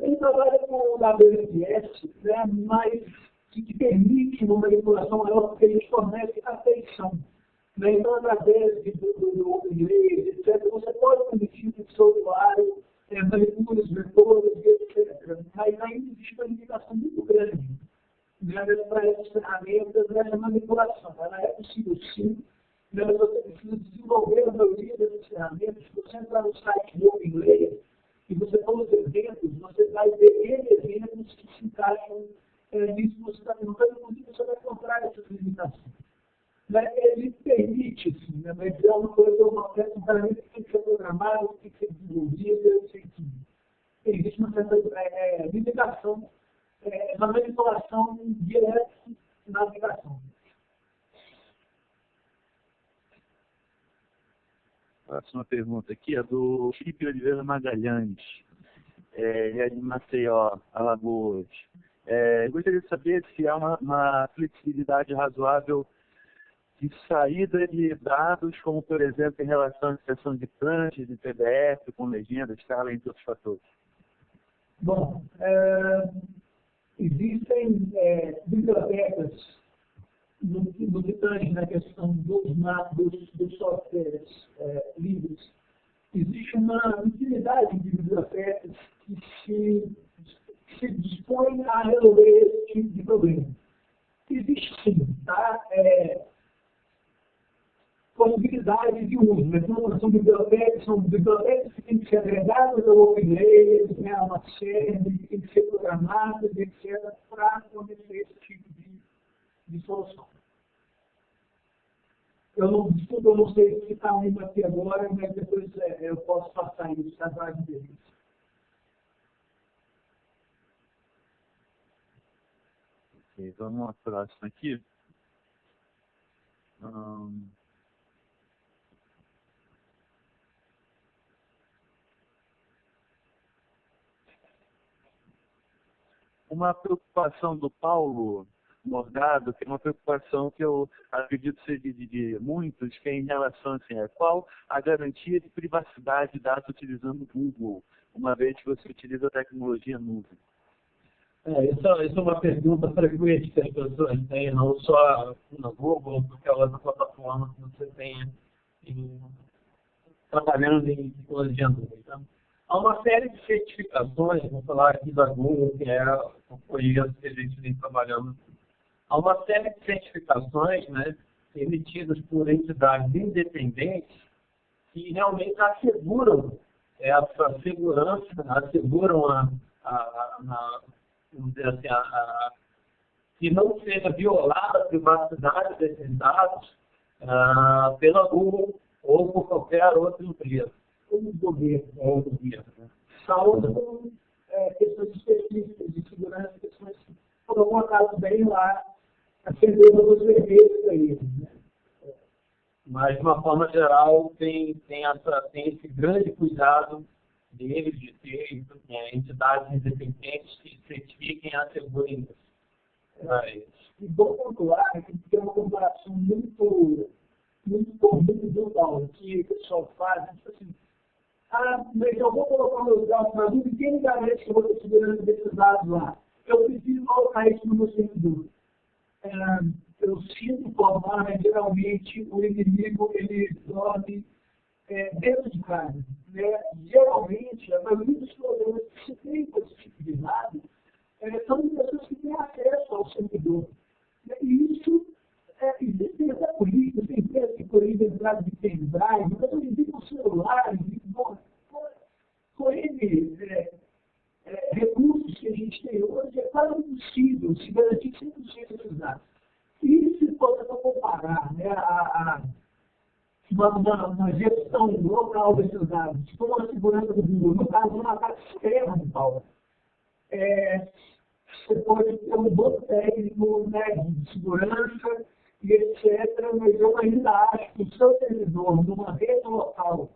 Speaker 3: Ele trabalha com o AWS, né, mas que permite uma manipulação maior, porque ele fornece afeição. Né? Então, através do inglês, etc., você pode permitir que o seu usuário manipule os vetores, etc. Mas ainda existe uma limitação muito grande, né, para essas ferramentas nessa manipulação. Ela é possível sim, mas você precisa desenvolver a maioria dessas ferramentas. Se você entrar no site do inglês, E você for nos eventos, você vai ver eventos que se encaixam nisso que você está perguntando, inclusive você vai encontrar essas limitações. Né? Ele permite, assim, né? Mas é uma coisa, uma ferramenta que tem que ser programada, tem que ser desenvolvida, tem que existe uma certa limitação na manipulação direta na navegação.
Speaker 1: Próxima pergunta aqui é do Felipe Oliveira Magalhães, ele é de Maceió, Alagoas. Gostaria de saber se há uma flexibilidade razoável de saída de dados, como, por exemplo, em relação à expressão de pranchas, de PDF, com legendas, escala, entre outros fatores.
Speaker 3: Bom, existem bibliotecas no que tange na questão dos softwares livres. Existe uma infinidade de bibliotecas que se dispõem a resolver esse tipo de problema. Existe sim, tá? Possibilidade de uso. Então, são bibliotecas que têm que ser agregadas ao OpenLayers, né, a uma série, que tem que ser programadas, etc., para fornecer esse tipo de solução. Eu não sei citar uma aqui agora, mas depois eu posso passar isso para trás deles.
Speaker 1: Ok, vamos à próxima aqui. Uma preocupação do Paulo Morgado, que é uma preocupação que eu acredito ser de muitos, que é em relação assim, a qual a garantia de privacidade de dados utilizando o Google, uma vez que você utiliza a tecnologia nuvem.
Speaker 2: Isso é uma pergunta frequente que as pessoas têm, não só no Google, porque é outra plataforma que você tem trabalhando em tecnologia nuvem. Tá? Há uma série de certificações, vou falar aqui da Google, que foi isso que a gente vem trabalhando. Há uma série de certificações, né, emitidas por entidades independentes que realmente asseguram essa segurança, asseguram vamos dizer assim, que não seja violada a privacidade desses dados pela Google ou por qualquer outra empresa.
Speaker 3: Ou o governo.
Speaker 2: Né?
Speaker 3: Salvo questões específicas de segurança, questões que, por algum acaso, bem lá, acendendo os vermelhos aí. Né?
Speaker 2: Mas, de uma forma geral, tem esse grande cuidado deles de ter entidades independentes que certifiquem e assegurem isso.
Speaker 3: E bom pontuar que tem uma comparação muito comum do Paulo, que o pessoal faz, tipo assim, mas eu vou colocar meus dados na nuvem, quem me garante que eu vou ter segurança desses dados lá? Eu preciso colocar isso no meu servidor. Eu sinto formar, mas geralmente o inimigo ele dorme dentro de casa. Né? Geralmente, a maioria dos problemas que se tem com esse tipo de dado são pessoas que têm acesso ao servidor. E isso existem até políticas, tem empresas que proíbem entrada de pendrive, mas hoje em dia com celulares, com recursos que a gente tem hoje, é quase impossível se garantir 100% desses dados. E se for para comparar uma gestão local desses dados, com a segurança do Google, no caso, uma ataque externa de Paulo, você pode ter um bom técnico, né, de segurança e etc., mas eu ainda acho que o seu servidor, numa rede local,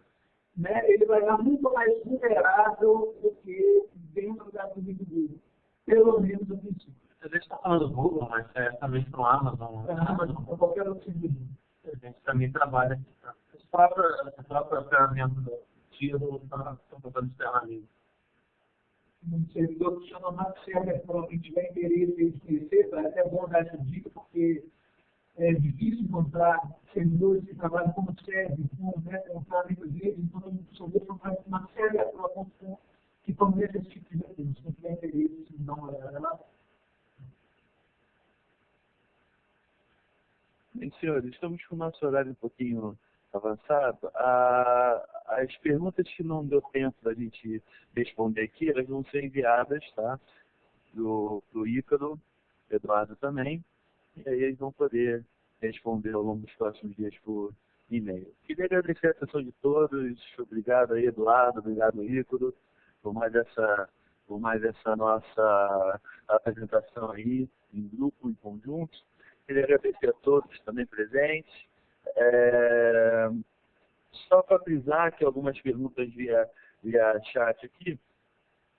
Speaker 3: né, ele vai estar muito mais vulnerável do que dentro da nuvem do Google, pelo menos no princípio.
Speaker 2: A gente está falando do Google, mas também no Amazon.
Speaker 3: Amazon, ou qualquer outro servidor.
Speaker 2: A gente também trabalha aqui. As próprias ferramentas do Tiro estão botando externamente.
Speaker 3: Um servidor que chama Maxserver Pro, quem tiver interesse em conhecer, é bom dar essa dica, porque é difícil encontrar servidores que trabalham como server, com ferramentas deles, então a gente só vê Maxserver Pro, que fornece esse tipo de recursos. Quem tiver interesse, dá uma olhada lá.
Speaker 1: Bem, senhores, estamos com o nosso horário um pouquinho avançado, as perguntas que não deu tempo da gente responder aqui, elas vão ser enviadas, tá? Pro Ícaro, Eduardo também, e aí eles vão poder responder ao longo dos próximos dias por e-mail. Queria agradecer a atenção de todos, obrigado aí, Eduardo, obrigado, Ícaro, por mais essa nossa apresentação aí, em grupo, em conjunto. Queria agradecer a todos também presentes. Só para avisar que algumas perguntas via chat aqui,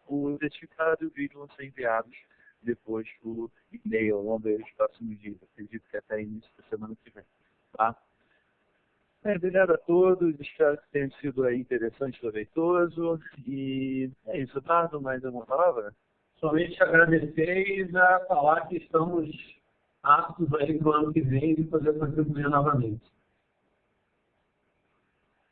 Speaker 1: o certificado e o vídeo vão ser enviados depois por e-mail ao longo dos próximos dias. Acredito que até início da semana que vem. Tá? Obrigado a todos, espero que tenha sido aí interessante, proveitoso. E é isso, Eduardo, mais alguma palavra?
Speaker 2: Somente agradecer e já falar que estamos aptos aí no ano que vem de fazer contribuir novamente.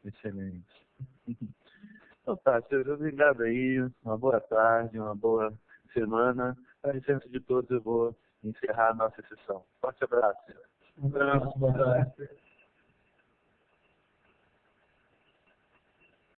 Speaker 1: Excelente. Então tá, senhores, obrigado aí, uma boa tarde, uma boa semana. A licença de todos, eu vou encerrar a nossa sessão. Forte abraço, senhor.
Speaker 2: Um abraço, boa tarde.